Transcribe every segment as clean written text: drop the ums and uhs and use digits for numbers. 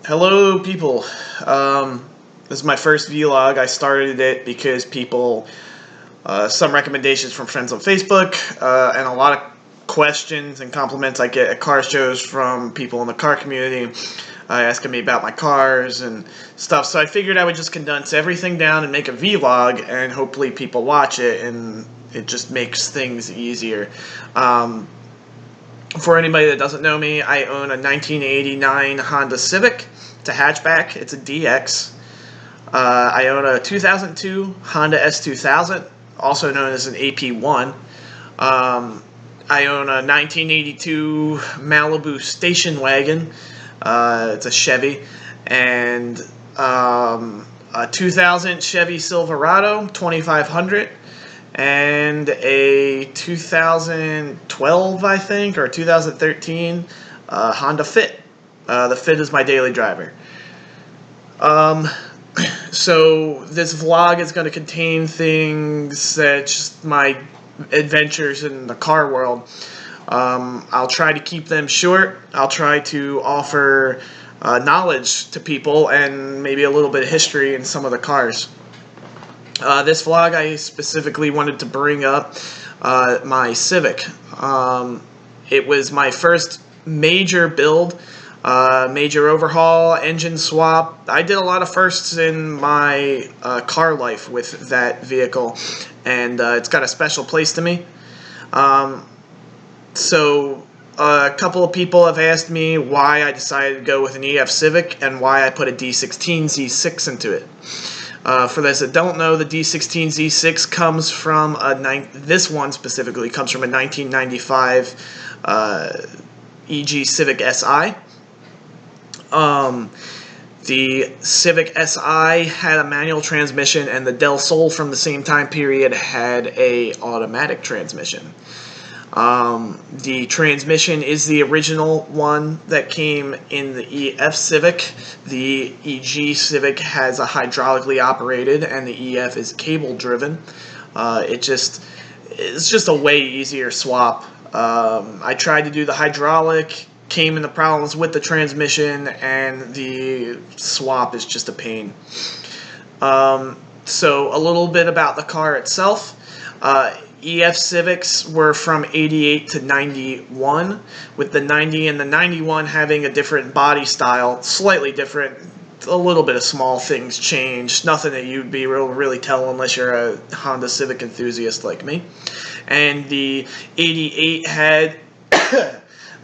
Hello, people. This is my first vlog. I started it because some recommendations from friends on Facebook, and a lot of questions and compliments I get at car shows from people in the car community, asking me about my cars and stuff. So I figured I would just condense everything down and make a vlog, and hopefully people watch it, and it just makes things easier. For anybody that doesn't know me, I own a 1989 Honda Civic. It's a hatchback. It's a DX. I own a 2002 Honda S2000, also known as an AP1. I own a 1982 Malibu station wagon. It's a Chevy. And a 2000 Chevy Silverado 2500. And a 2012, I think, or 2013 Honda Fit. The Fit is my daily driver. So this vlog is going to contain things that's my adventures in the car world. I'll try to keep them short. I'll try to offer knowledge to people and maybe a little bit of history in some of the cars. This vlog I specifically wanted to bring up my Civic. It was my first major build, major overhaul, engine swap. I did a lot of firsts in my car life with that vehicle, and it's got a special place to me. So a couple of people have asked me why I decided to go with an EF Civic and why I put a D16 Z6 into it. For those that don't know, the D16 Z6 comes from this one specifically comes from a 1995 EG Civic Si. The Civic Si had a manual transmission, and the Del Sol from the same time period had a automatic transmission. The transmission is the original one that came in the EF Civic. The EG Civic has a hydraulically operated, and the EF is cable driven. It's just a way easier swap. I tried to do the hydraulic, came into problems with the transmission, and the swap is just a pain. So a little bit about the car itself. EF Civics were from 88 to 91, with the 90 and the 91 having a different body style, slightly different, a little bit of small things changed, nothing that you'd be really tell unless you're a Honda Civic enthusiast like me. And the 88 had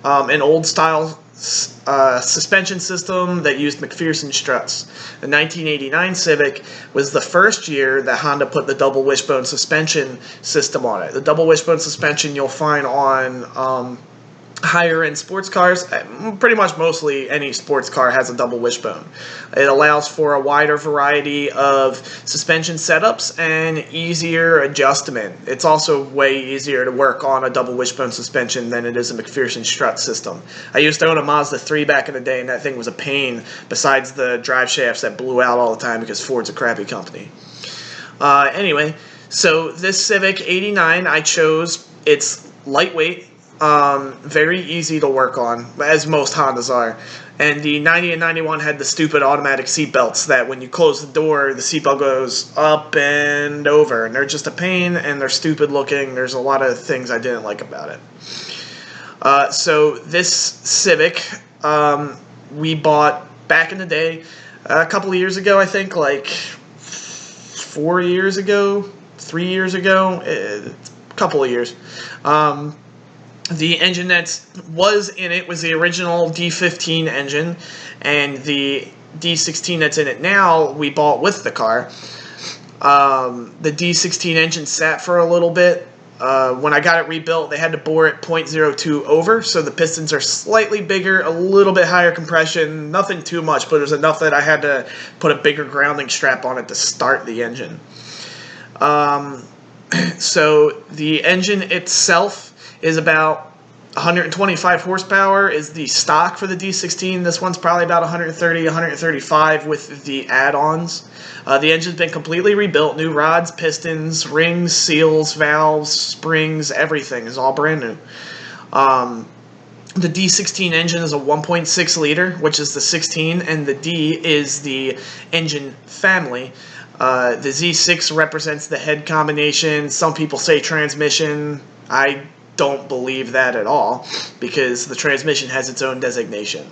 an old style suspension system that used McPherson struts. The 1989 Civic was the first year that Honda put the double wishbone suspension system on it. The double wishbone suspension you'll find on higher end sports cars. Pretty much mostly any sports car has a double wishbone. It allows for a wider variety of suspension setups and easier adjustment. It's also way easier to work on a double wishbone suspension than it is a McPherson strut system. I used to own a Mazda 3 back in the day, and that thing was a pain, besides the drive shafts that blew out all the time because Ford's a crappy company. Anyway, so this Civic 89 I chose. It's lightweight, very easy to work on, as most Hondas are. And the 90 and 91 had the stupid automatic seatbelts that when you close the door, the seatbelt goes up and over. And they're just a pain, and they're stupid looking. There's a lot of things I didn't like about it. So this Civic, we bought back in the day, a couple of years ago, I think, like 4 years ago, 3 years ago, a couple of years. The engine that was in it was the original D15 engine, and the D16 that's in it now we bought with the car. The D16 engine sat for a little bit. When I got it rebuilt, they had to bore it .02 over, so the pistons are slightly bigger, a little bit higher compression, nothing too much, but it was enough that I had to put a bigger grounding strap on it to start the engine. So the engine itself is about 125 horsepower is the stock for the D16. This one's probably about 130, 135 with the add-ons. The engine's been completely rebuilt. New rods, pistons, rings, seals, valves, springs, everything is all brand new. The D16 engine is a 1.6 liter, which is the 16, and the D is the engine family. The Z6 represents the head combination. Some people say transmission. I don't believe that at all, because the transmission has its own designation.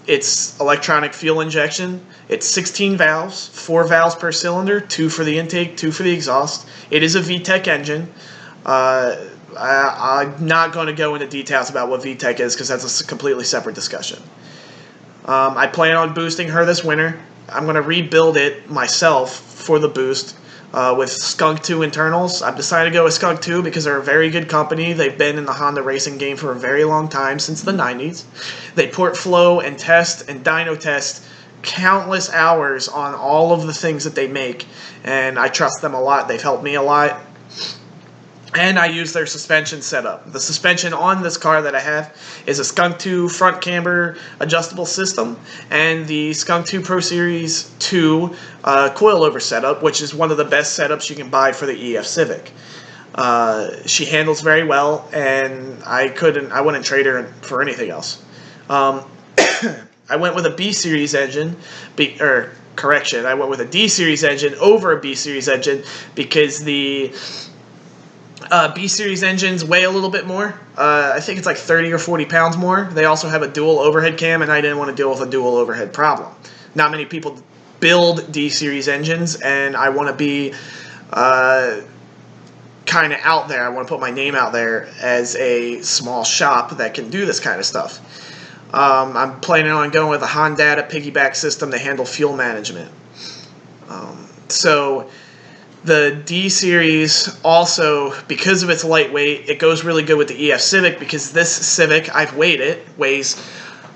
It's electronic fuel injection. It's 16 valves, 4 valves per cylinder, 2 for the intake, 2 for the exhaust. It is a VTEC engine. I'm not going to go into details about what VTEC is, because that's a completely separate discussion. I plan on boosting her this winter. I'm going to rebuild it myself for the boost with Skunk 2 internals. I've decided to go with Skunk 2 because they're a very good company. They've been in the Honda racing game for a very long time, since the 90s. They port flow and test and dyno test countless hours on all of the things that they make, and I trust them a lot. They've helped me a lot. And I use their suspension setup. The suspension on this car that I have is a Skunk 2 front camber adjustable system and the Skunk 2 Pro Series 2 coilover setup, which is one of the best setups you can buy for the EF Civic. She handles very well, and I wouldn't trade her for anything else. I went with a B Series engine, I went with a D Series engine over a B Series engine because the B Series engines weigh a little bit more. I think it's like 30 or 40 pounds more. They also have a dual overhead cam, and I didn't want to deal with a dual overhead problem. Not many people build D Series engines, and I want to be kind of out there. I want to put my name out there as a small shop that can do this kind of stuff. I'm planning on going with a Honda piggyback system to handle fuel management. So the D Series also, because of its lightweight, it goes really good with the EF Civic, because this Civic, I've weighed it, weighs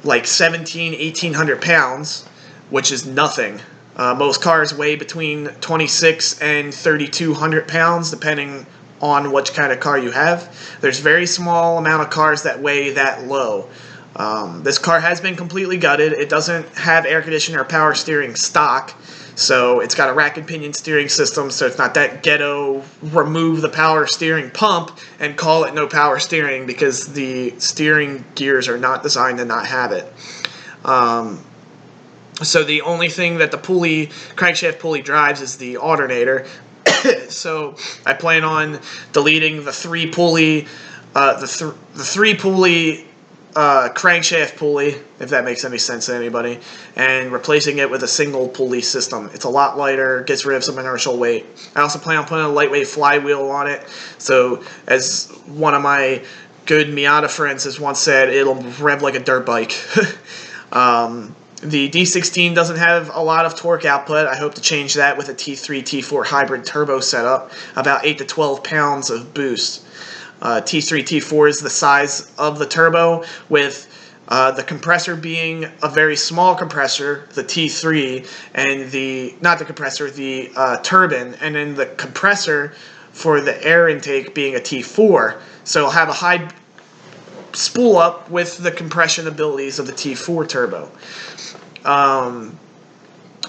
like 1,800 pounds, which is nothing. Most cars weigh between 26 and 3,200 pounds, depending on which kind of car you have. There's very small amount of cars that weigh that low. This car has been completely gutted. It doesn't have air conditioner or power steering stock, so it's got a rack and pinion steering system, so it's not that ghetto, remove the power steering pump and call it no power steering, because the steering gears are not designed to not have it. So the only thing that the crankshaft pulley drives is the alternator. So I plan on deleting the three pulley crankshaft pulley, if that makes any sense to anybody, and replacing it with a single pulley system. It's a lot lighter, gets rid of some inertial weight. I also plan on putting a lightweight flywheel on it, so as one of my good Miata friends has once said, it'll rev like a dirt bike. The D16 doesn't have a lot of torque output. I hope to change that with a T3, T4 hybrid turbo setup, about 8 to 12 pounds of boost. T3, T4 is the size of the turbo, with the compressor being a very small compressor, the T3, and the turbine, and then the compressor for the air intake being a T4. So it'll have a high spool up with the compression abilities of the T4 turbo.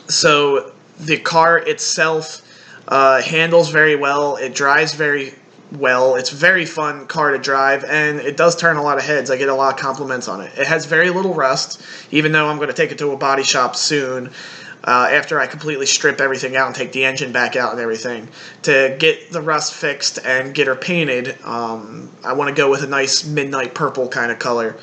So the car itself handles very well. It drives very well. It's a very fun car to drive, and it does turn a lot of heads. I get a lot of compliments on it. It has very little rust, even though I'm going to take it to a body shop soon after I completely strip everything out and take the engine back out and everything to get the rust fixed and get her painted. I want to go with a nice midnight purple kind of color.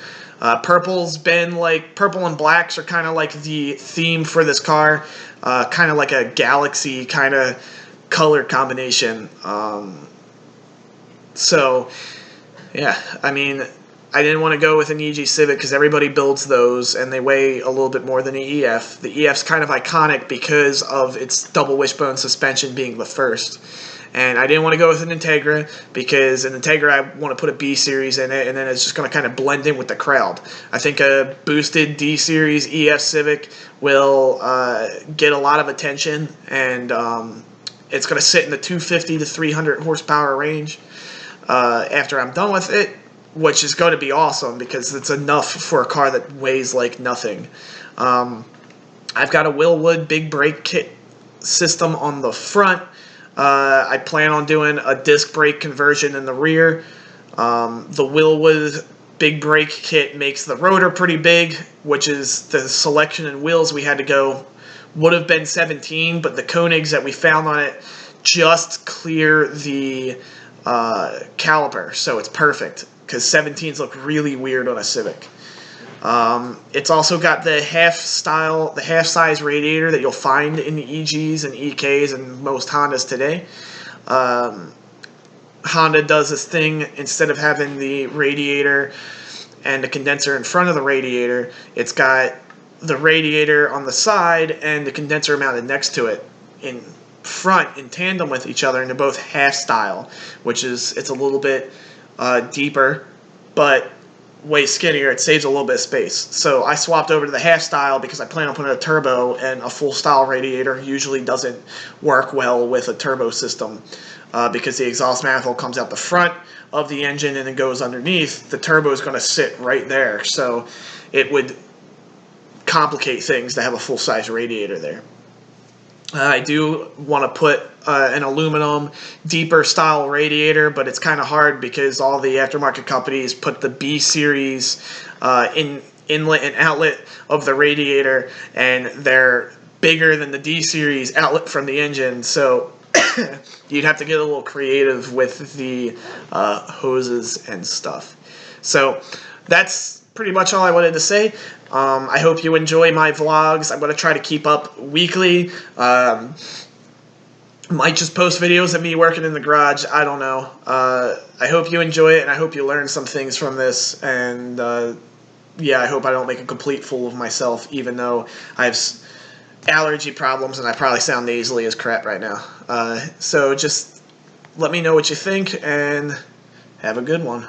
Purple's been like, purple and blacks are kind of like the theme for this car, kind of like a galaxy kind of color combination. So, yeah, I mean, I didn't want to go with an EG Civic because everybody builds those, and they weigh a little bit more than the EF. The EF's kind of iconic because of its double wishbone suspension being the first. And I didn't want to go with an Integra because an Integra, I want to put a B Series in it, and then it's just going to kind of blend in with the crowd. I think a boosted D Series EF Civic will get a lot of attention, and it's going to sit in the 250 to 300 horsepower range after I'm done with it, which is going to be awesome because it's enough for a car that weighs like nothing. I've got a Willwood big brake kit system on the front. I plan on doing a disc brake conversion in the rear. The Willwood big brake kit makes the rotor pretty big, which is the selection in wheels we had to go would have been 17, but the Koenigs that we found on it just clear the caliper, so it's perfect because 17s look really weird on a Civic. It's also got the half-size radiator that you'll find in the EGs and EKs and most Hondas today. Honda does this thing, instead of having the radiator and the condenser in front of the radiator, it's got the radiator on the side and the condenser mounted next to it in front in tandem with each other, and they're both half style, which is, it's a little bit deeper but way skinnier. It saves a little bit of space. So I swapped over to the half style because I plan on putting a turbo, and a full style radiator usually doesn't work well with a turbo system because the exhaust manifold comes out the front of the engine and it goes underneath. The turbo is going to sit right there, so it would complicate things to have a full-size radiator there. I do want to put an aluminum deeper style radiator, but it's kind of hard because all the aftermarket companies put the B series inlet and outlet of the radiator, and they're bigger than the D series outlet from the engine, so you'd have to get a little creative with the hoses and stuff. So that's pretty much all I wanted to say. I hope you enjoy my vlogs. I'm going to try to keep up weekly. Might just post videos of me working in the garage. I don't know. I hope you enjoy it, and I hope you learn some things from this. And yeah, I hope I don't make a complete fool of myself, even though I have allergy problems and I probably sound nasally as crap right now. So just let me know what you think, and have a good one.